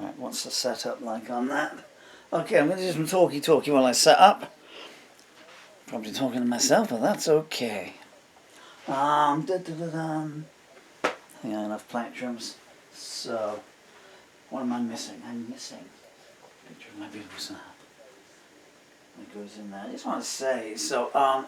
Right, what's the setup like on that? Okay, I'm going to do some talky while I set up. Probably talking to myself, but that's okay. I think I have enough plectrums. So, what am I missing? I'm missing a picture of my beautiful son. That goes in there. I just want to say, so a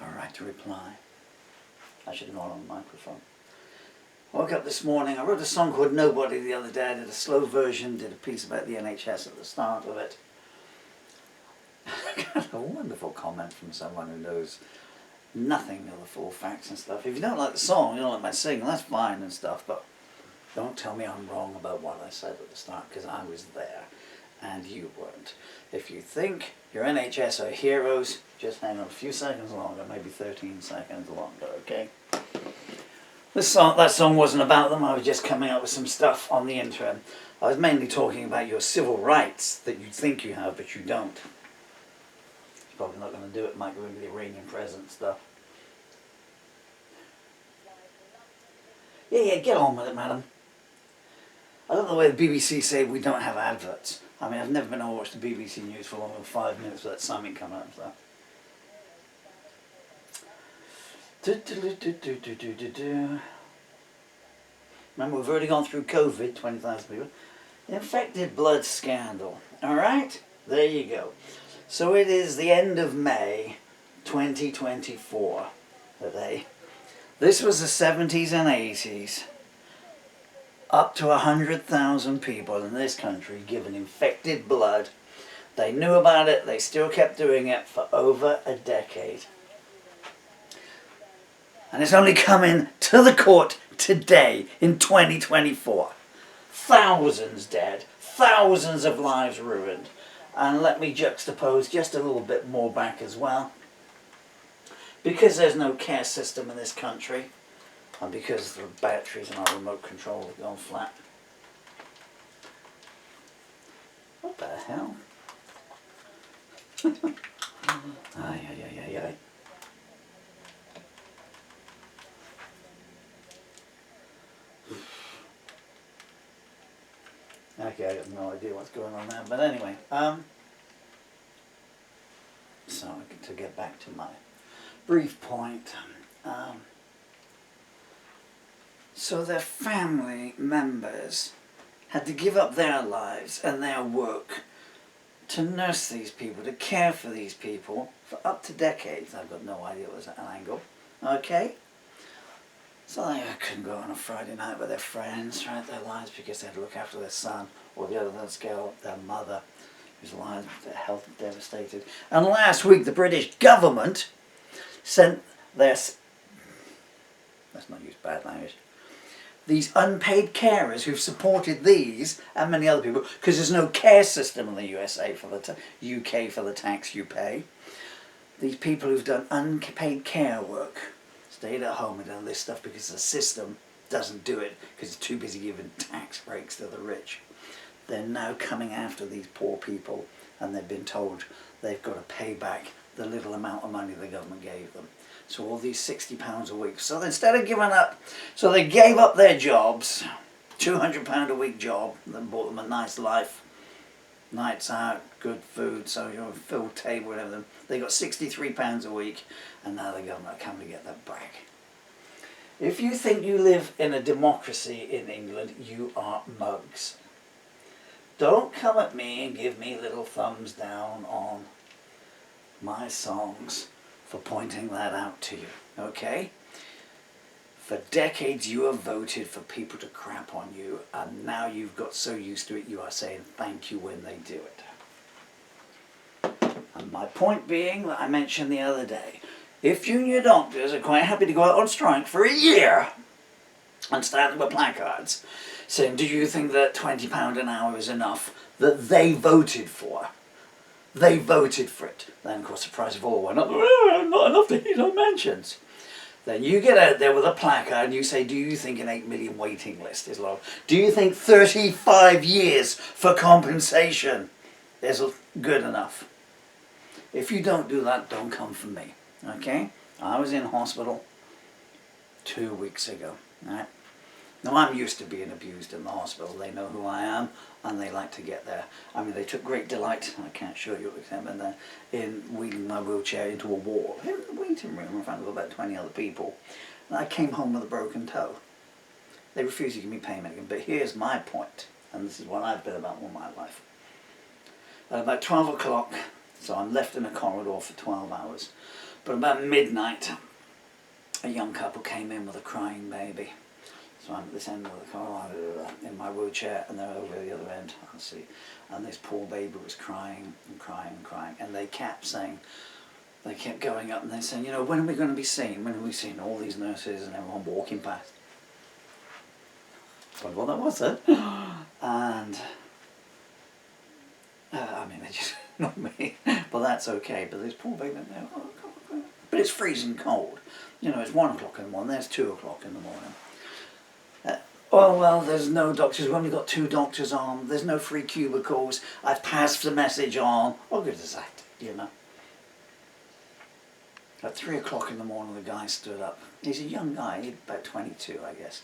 right to reply. I should have gone on the microphone. I woke up this morning, I wrote a song called Nobody the other day. I did a slow version, did a piece about the NHS at the start of it. Got a wonderful comment from someone who knows nothing of the full facts and stuff. If you don't like the song, you don't like my singing, that's fine and stuff, but don't tell me I'm wrong about what I said at the start, because I was there and you weren't. If you think your NHS are heroes, just hang on a few seconds longer, maybe 13 seconds longer, okay? That song wasn't about them. I was just coming up with some stuff on the interim. I was mainly talking about your civil rights that you think you have, but you don't. You're probably not going to do it. Might go into the Iranian president stuff. Yeah, get on with it, madam. I love the way the BBC say we don't have adverts. I mean, I've never been able to watch the BBC News for longer than 5 minutes without something coming up. So. Remember, we've already gone through COVID, 20,000 people. Infected blood scandal. Alright? There you go. So it is the end of May 2024 today. This was the 70s and 80s. Up to 100,000 people in this country given infected blood. They knew about it, they still kept doing it for over a decade. And it's only coming to the court today in 2024. Thousands dead, thousands of lives ruined. And let me juxtapose just a little bit more back as well. Because there's no care system in this country, and because the batteries in our remote control have gone flat. What the hell? Ay. Okay, I have no idea what's going on there, but anyway, so to get back to my brief point, so their family members had to give up their lives and their work to nurse these people, to care for these people for up to decades. I've got no idea what was an angle, okay? So they couldn't go on a Friday night with their friends throughout their lives because they had to look after their son, or the other girl, their mother, whose lives, their health devastated. And last week the British government sent their, let's not use bad language, these unpaid carers who've supported these and many other people, because there's no care system in the USA for the UK for the tax you pay. These people who've done unpaid care work stayed at home and done this stuff because the system doesn't do it because it's too busy giving tax breaks to the rich. They're now coming after these poor people, and they've been told they've got to pay back the little amount of money the government gave them. So all these £60 a week. So instead of giving up, so they gave up their jobs, £200 a week job, that bought them a nice life, nights out, good food, so you know, full table, whatever. They got £63 a week, and now the government are coming to get that back. If you think you live in a democracy in England, you are mugs. Don't come at me and give me little thumbs down on my songs for pointing that out to you, okay? For decades you have voted for people to crap on you, and now you've got so used to it you are saying thank you when they do it. And my point being that I mentioned the other day, if junior doctors are quite happy to go out on strike for a year and stand with placards saying, do you think that £20 an hour is enough that they voted for? They voted for it. Then, of course, the price of oil went up. Not enough to heat our mansions. Then you get out there with a placard and you say, do you think an 8 million waiting list is long? Do you think 35 years for compensation is good enough? If you don't do that, don't come for me. Okay? I was in hospital 2 weeks ago. Right? Now I'm used to being abused in the hospital. They know who I am and they like to get there. I mean, they took great delight, I can't show you examine in wheeling my wheelchair into a wall in the waiting room in front of about 20 other people. And I came home with a broken toe. They refused to give me pain medication, but here's my point, and this is what I've been about all my life. At about 12 o'clock, so I'm left in a corridor for 12 hours, but about midnight, a young couple came in with a crying baby. So I'm at this end of the corridor in my wheelchair, and they're over the other end, I see. And this poor baby was crying and crying and crying, and they kept going up and they're saying, you know, when are we going to be seen? When are we seen? All these nurses and everyone walking past. Wonder what that was then. And I mean, they just not me, but that's okay. But this poor baby, but it's freezing cold. You know, it's 1 o'clock in the morning. There's 2 o'clock in the morning. Oh well, there's no doctors. We've only got 2 doctors on. There's no free cubicles. I've passed the message on. What good is that? You know. At 3 o'clock in the morning, the guy stood up. He's a young guy, he's about 22, I guess.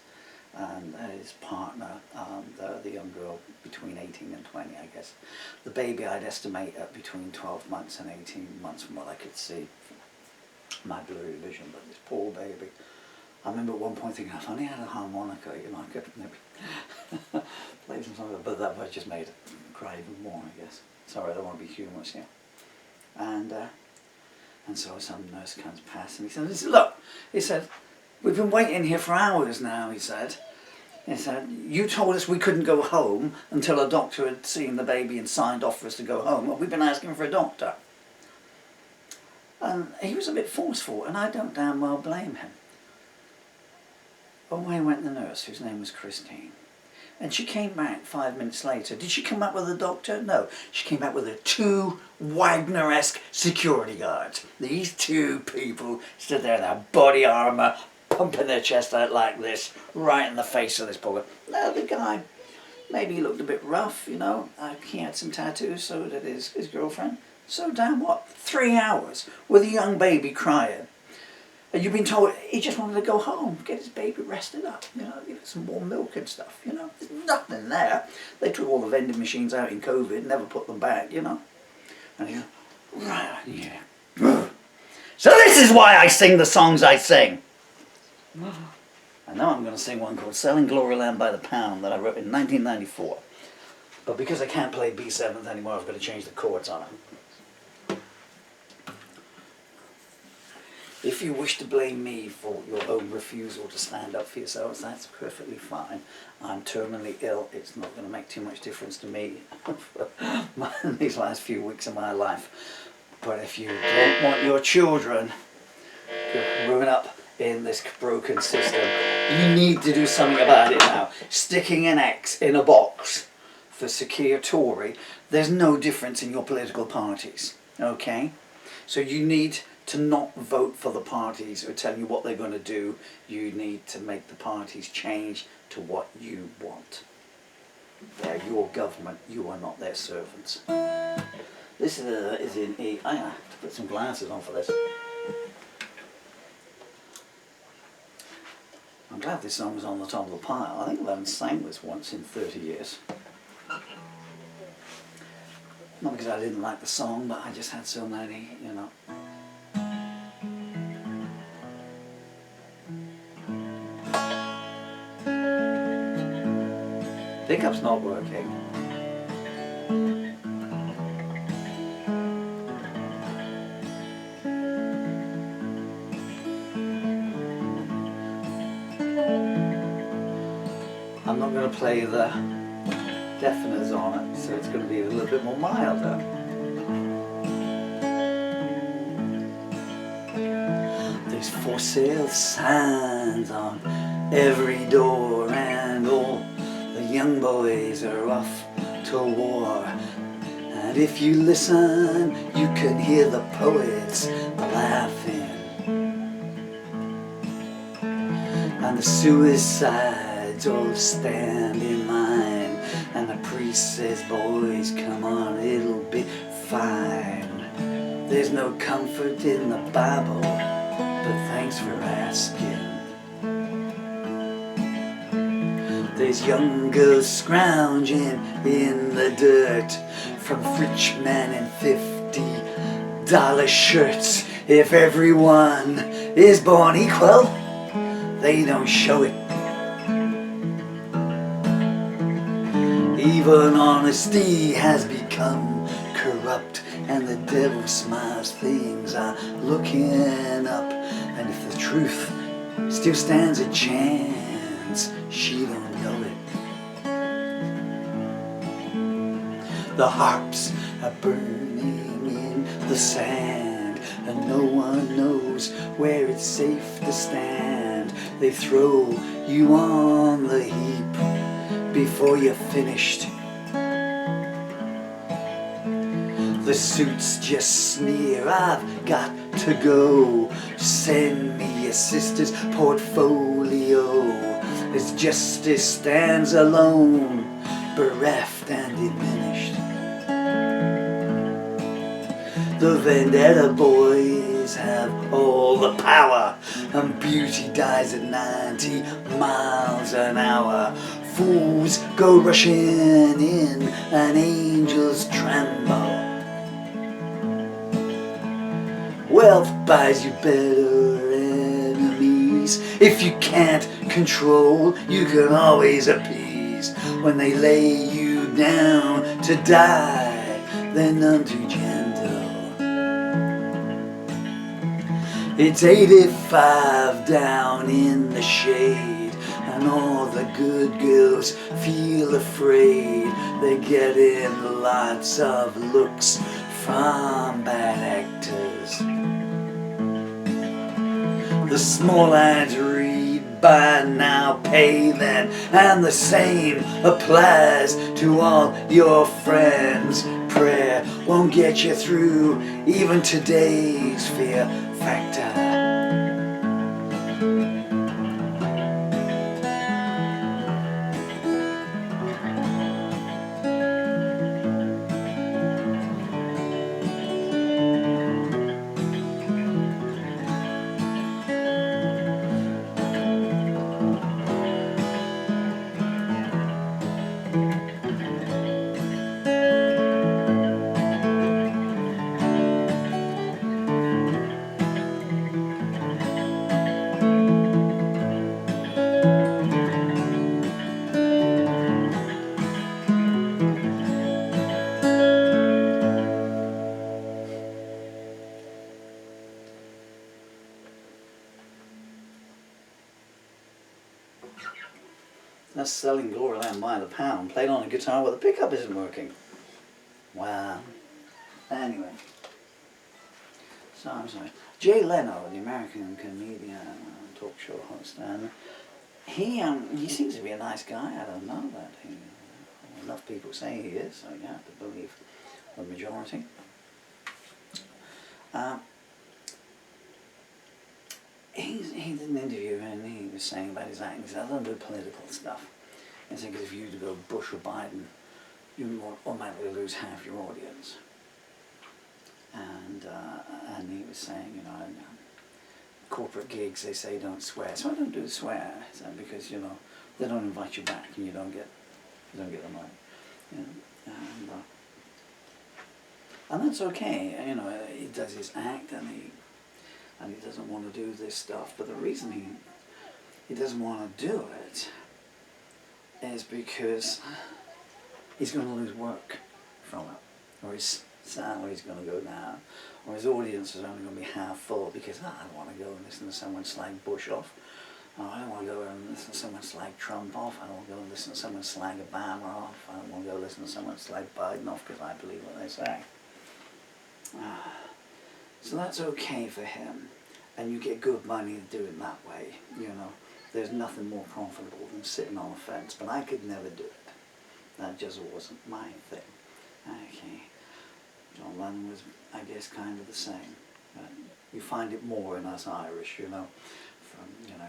And his partner, the young girl, between 18 and 20, I guess. The baby I'd estimate at between 12 months and 18 months from what I could see. My blurry vision, but this poor baby. I remember at one point thinking, if I only had a harmonica, you know, I could maybe play some songs, but that just made it cry even more, I guess. Sorry, I don't want to be humorous here. And so some nurse comes past and he said, look, he said, we've been waiting here for hours now, he said. He said, you told us we couldn't go home until a doctor had seen the baby and signed off for us to go home, and we've been asking for a doctor. And he was a bit forceful, and I don't damn well blame him. Away went the nurse, whose name was Christine. And she came back 5 minutes later. Did she come back with a doctor? No. She came back with her 2 Wagner-esque security guards. These 2 people stood there in their body armour, pumping their chest out like this, right in the face of this poor guy. Now the guy, maybe he looked a bit rough, you know. He had some tattoos, so did his girlfriend. So damn what? 3 hours with a young baby crying. And you've been told he just wanted to go home, get his baby rested up, you know, give it some warm milk and stuff, you know. There's nothing there. They took all the vending machines out in COVID, never put them back, you know. And he goes, right, yeah. So this is why I sing the songs I sing. I know I'm going to sing one called Selling Gloryland by the Pound that I wrote in 1994. But because I can't play B7th anymore, I've got to change the chords on it. If you wish to blame me for your own refusal to stand up for yourselves, that's perfectly fine. I'm terminally ill. It's not going to make too much difference to me these last few weeks of my life. But if you don't want your children growing up in this broken system, you need to do something about it now. Sticking an X in a box for secure Tory, there's no difference in your political parties, okay? So you need to not vote for the parties who are telling you what they're going to do. You need to make the parties change to what you want. They're your government, you are not their servants. This is in E. I have to put some glasses on for this. I'm glad this song was on the top of the pile. I think I haven't sang this once in 30 years. Not because I didn't like the song, but I just had so many, you know. Pickup's not working. I'm not going to play the deafeners on it, so it's going to be a little bit more milder. There's for sale signs on every door, and all the young boys are off to war. And if you listen, you can hear the poets laughing, and the suicides all stand in line, and the priest says, boys, come on, it'll be fine. There's no comfort in the Bible, but thanks for asking. There's young girls scrounging in the dirt from rich men in $50 shirts. If everyone is born equal, they don't show it. Even honesty has become corrupt, and the devil smiles, things are looking up. And if the truth still stands a chance, she don't know it. The harps are burning in the sand, and no one knows where it's safe to stand. They throw you on the heap before you're finished. The suits just sneer, I've got to go. Send me your sister's portfolio. As justice stands alone, bereft and diminished. The vendetta boys have all the power, and beauty dies at 90 miles an hour. Fools go rushing in, and angels tremble. Wealth buys you better enemies. If you can't control, you can always appease. When they lay you down to die, they're none too gentle. It's 85 down in the shade, and all the good girls feel afraid. They're getting lots of looks from bad actors. The small ads read, buy now, pay then, and the same applies to all your friends. Prayer won't get you through even today's fear factor. That's selling Gloryland by the pound, played on a guitar where the pickup isn't working. Wow. Anyway. So I'm sorry. Jay Leno, the American comedian, talk show host, and he seems to be a nice guy. I don't know that. Enough people say he is, so you have to believe the majority. He did an interview and he was saying about his acting. He said, I don't do political stuff. He said, because if you go Bush or Biden, you automatically lose half your audience. And he was saying, you know, corporate gigs, they say don't swear. So I don't do swear, so because, you know, they don't invite you back and you don't get the money. You know, and that's okay. You know, he does his act and he doesn't want to do this stuff. But the reason he doesn't want to do it is because he's going to lose work from it, or his salary's going to go down, or his audience is only going to be half full because I don't want to go and listen to someone slag Bush off. I don't want to go and listen to someone slag Trump off. I don't want to go and listen to someone slag Obama off. I don't want to go listen to someone slag Biden off because I believe what they say. So that's okay for him, and you get good money to do it that way. You know, there's nothing more comfortable than sitting on the fence, but I could never do it. That just wasn't my thing. Okay, John Lennon was, I guess, kind of the same. You find it more in us Irish, you know. From, you know,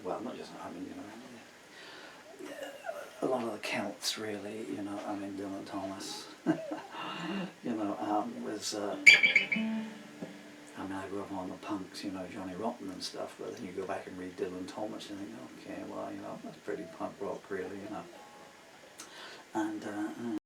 well, not just, I mean, you know, a lot of the Celts really, you know, I mean, Dylan Thomas, you know, was, I mean, I grew up on the punks, you know, Johnny Rotten and stuff, but then you go back and read Dylan Thomas and think, okay, well, you know, that's pretty punk rock really, you know. And